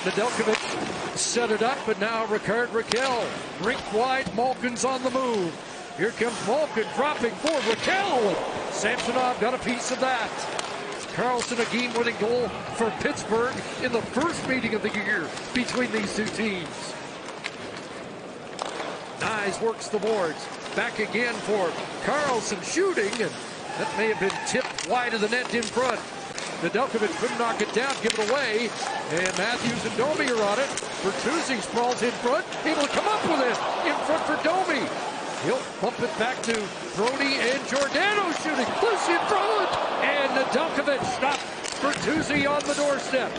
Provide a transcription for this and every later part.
Nedeljkovic set it up, and now Rikard Rakell. Rink wide, Malkin's on the move. Here comes Malkin dropping for Rакелль. Samsonov got a piece of that. Karlsson, a game-winning goal for Pittsburgh in the first meeting of the year between these two teams. Nis works the boards. Back again for Karlsson shooting, and that may have been tipped wide of the net in front. Nedeljkovic couldn't knock it down, give it away, and Matthews and Domi are on it. Bertuzzi sprawls in front, able to come up with it in front for Domi. He'll bump it back to Brody, and Giordano shooting loose in front, and Nedeljkovic stopped Bertuzzi on the doorstep.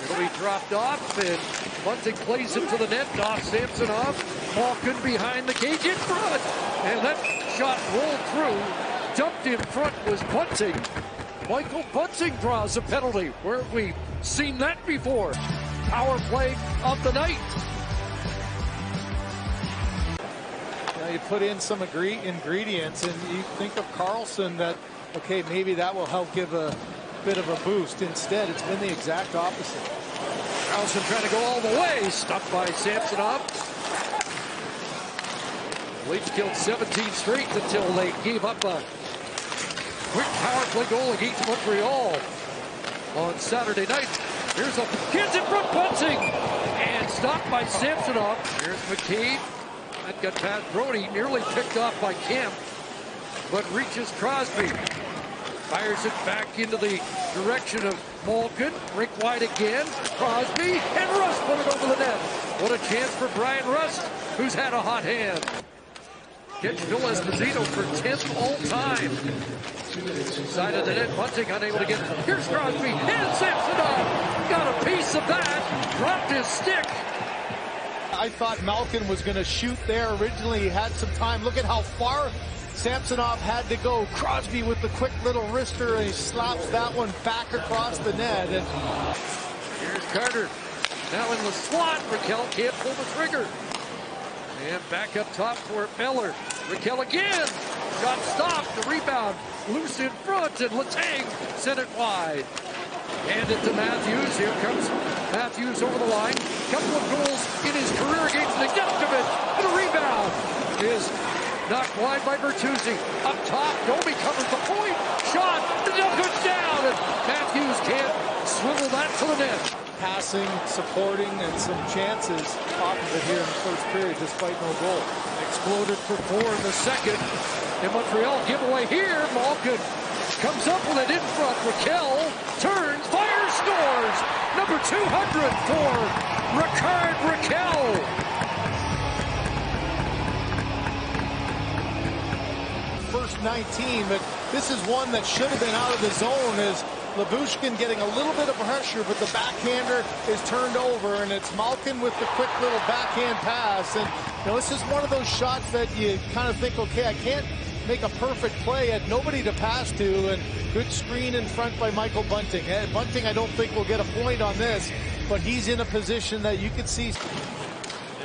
It'll be dropped off, and Bunting plays it to the net, off Samsonov. Malkin behind the cage in front, and that shot rolled through. Dumped in front was Bunting. Michael Bunting draws a penalty. Where have we seen that before? Power play of the night. Now you put in some ingredients, and you think of Karlsson that, okay, maybe that will help give a bit of a boost. Instead, it's been the exact opposite. Karlsson trying to go all the way, stopped by Samsonov. Leafs killed 17 straight until they gave up a quick power play goal against Montreal on Saturday night. Here's a kids in front, Bunting, and stopped by Samsonov. Here's McKabe. That got past Brody, nearly picked off by Kemp, but reaches Crosby. Fires it back into the direction of Malkin. Rink wide again. Crosby, and Rust put it over the net. What a chance for Brian Rust, who's had a hot hand. Gets Phil Esposito for 10th all time. Side of the net, Bunting unable to get. Here's Crosby, and Samsonov got a piece of that. Dropped his stick. I thought Malkin was going to shoot there. Originally, he had some time. Look at how far Samsonov had to go. Crosby with the quick little wrister, and he slaps that one back across the net. And here's Carter. Now in the slot. Rакелль can't pull the trigger. And back up top for Miller. Rакелль again. Shot stopped. The rebound loose in front, and Letang sent it wide. Hand it to Matthews. Here comes Matthews over the line. Couple of goals in his career against Nedeljkovic. And a rebound is knocked wide by Bertuzzi. Up top, Domi covers the point. Shot. Nedeljkovic down. And Matthews can't swivel that to the net. Passing, supporting, and some chances off of it here in the first period, despite no goal. Exploded for 4 in the second. And Montreal giveaway here. Malkin comes up with it in front. Rакелль turns, fires, scores. Number 200 for Rikard Rакелль. First 19, but this is one that should have been out of the zone, as Lyubushkin getting a little bit of pressure, but the backhander is turned over, and it's Malkin with the quick little backhand pass. And you know, this is one of those shots that you kind of think, okay, I can't make a perfect play, had nobody to pass to, and good screen in front by Michael Bunting. And Bunting, I don't think will get a point on this, but he's in a position that you could see.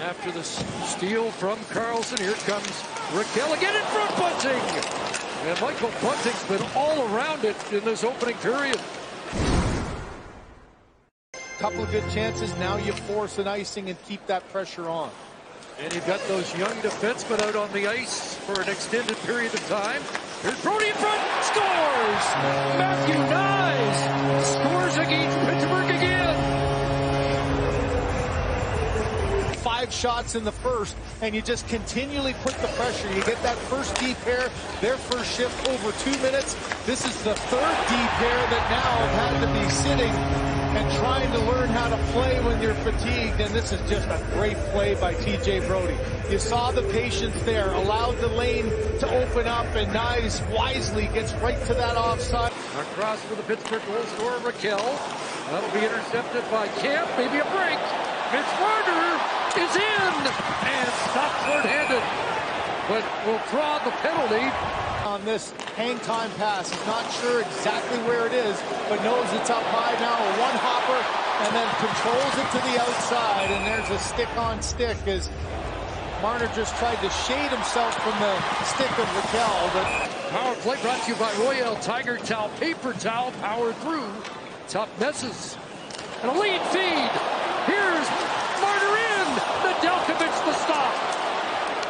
After the steal from Karlsson, here comes Rакелль again in front, Bunting. And Michael Bunting's been all around it in this opening period. Couple of good chances, now you force an icing and keep that pressure on. And you've got those young defensemen out on the ice for an extended period of time. Here's Brody in front, scores! Мэттью Низ scores against Pittsburgh again. 5 shots in the first, and you just continually put the pressure. You get that first D pair, their first shift over 2 minutes. This is the third D pair that now have had to be sitting and trying to learn how to play when you're fatigued, and this is just a great play by TJ Brodie. You saw the patience there, allowed the lane to open up, and Nis wisely gets right to that offside. Across for the Pittsburgh goal scorer, Rакелль. That'll be intercepted by Kemp, maybe a break. Vince Marner is in and stopped short-handed, but will draw the penalty. On this hang time pass, he's not sure exactly where it is, but knows it's up high now, a one-hopper, and then controls it to the outside, and there's a stick-on-stick as Marner just tried to shade himself from the stick of Rакелль. But power play brought to you by Royale Tiger Towel Paper Towel, powered through tough messes. And a lead feed. Here's Marner in. Nedeljkovic the stop.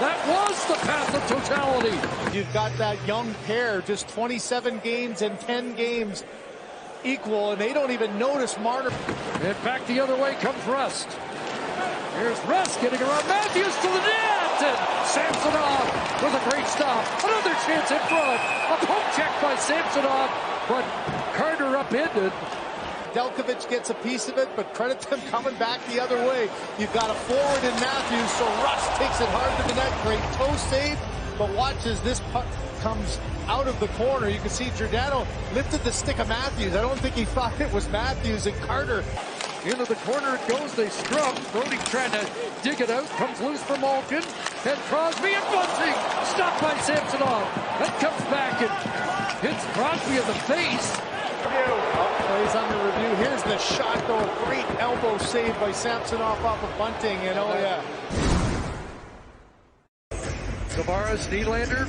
That was the path of totality. You've got that young pair, just 27 games and 10 games equal, and they don't even notice Marner. And back the other way comes Rust. Here's Rust getting around Matthews to the net, and Samsonov with a great stop. Another chance in front. A poke check by Samsonov, but Carter upended. Nedeljkovic gets a piece of it, but credit them coming back the other way. You've got a forward in Matthews, so Rust takes it hard to the net. Great toe save, but watch as this puck comes out of the corner. You can see Giordano lifted the stick of Matthews. I don't think he thought it was Matthews, and Carter. Into the corner it goes, they scrum. Brody trying to dig it out, comes loose for Malkin. And Crosby and Bunting, stopped by Samsonov. That comes back and hits Crosby in the face. Plays under review. Here's the shot, though. Great elbow save by Samsonov off of Bunting, and oh yeah. Tavares, Nylander,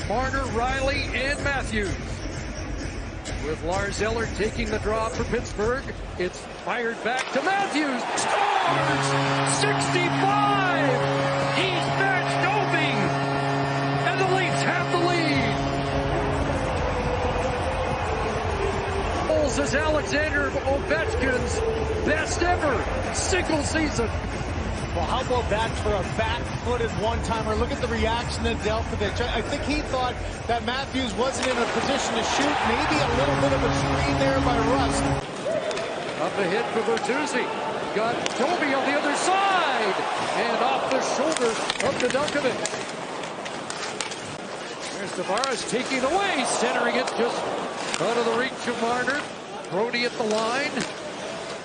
Marner, Riley, and Matthews. With Lars Eller taking the draw for Pittsburgh. It's fired back to Matthews. Scores! 65! He's match doping! And the Leafs have the lead. Goals is Alexander Ovechkin's best ever single season. Well, how about that for a back-footed one-timer? Look at the reaction of Nedeljkovic. I think he thought that Matthews wasn't in a position to shoot. Maybe a little bit of a screen there by Rust. Up ahead for Bertuzzi. Got Toby on the other side. And off the shoulder of Nedeljkovic. There's Tavares taking it away. Centering it just out of the reach of Marner. Brody at the line.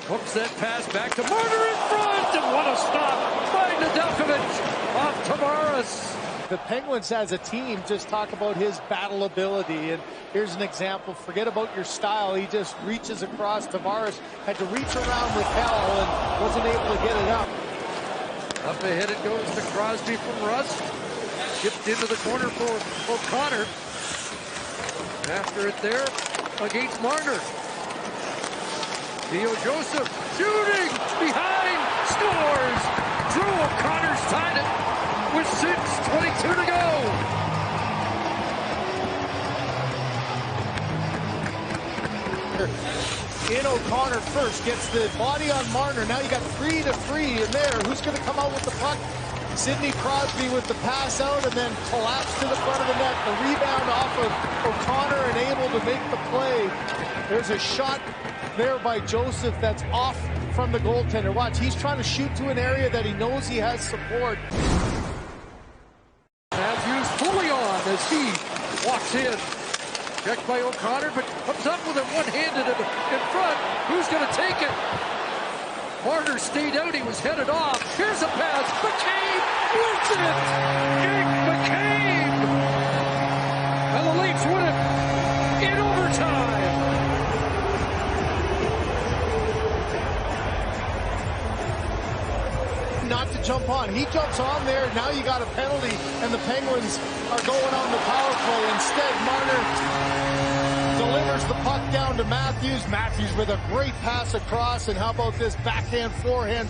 Hooks that pass back to Marner in front, and what a stop by Nedeljkovic off Tavares. The Penguins as a team just talk about his battle ability, and here's an example. Forget about your style. He just reaches across. Tavares had to reach around Racquel and wasn't able to get it up. Up ahead it goes to Crosby from Rust. Shipped into the corner for O'Connor. After it there against Marner. Theo Joseph shooting behind, scores. Дрю О'Коннор's tied it with 6:22 to go. In O'Connor first, gets the body on Marner. Now you got 3-3 in there. Who's going to come out with the puck? Sidney Crosby with the pass out and then collapse to the front of the net. The rebound off of O'Connor and able to make the play. There's a shot there by Joseph that's off from the goaltender. Watch, he's trying to shoot to an area that he knows he has support. Matthews fully on as he walks in. Checked by O'Connor, but comes up with it one-handed in front. Who's going to take it? Marner stayed out. He was headed off. Here's a pass. McCabe wins it. Jake McCabe. And the Leafs win it in overtime. Not to jump on. He jumps on there. Now you got a penalty, and the Penguins are going on the power play. Instead, Marner delivers the puck down to Matthews. Matthews with a great pass across, and how about this backhand, forehand?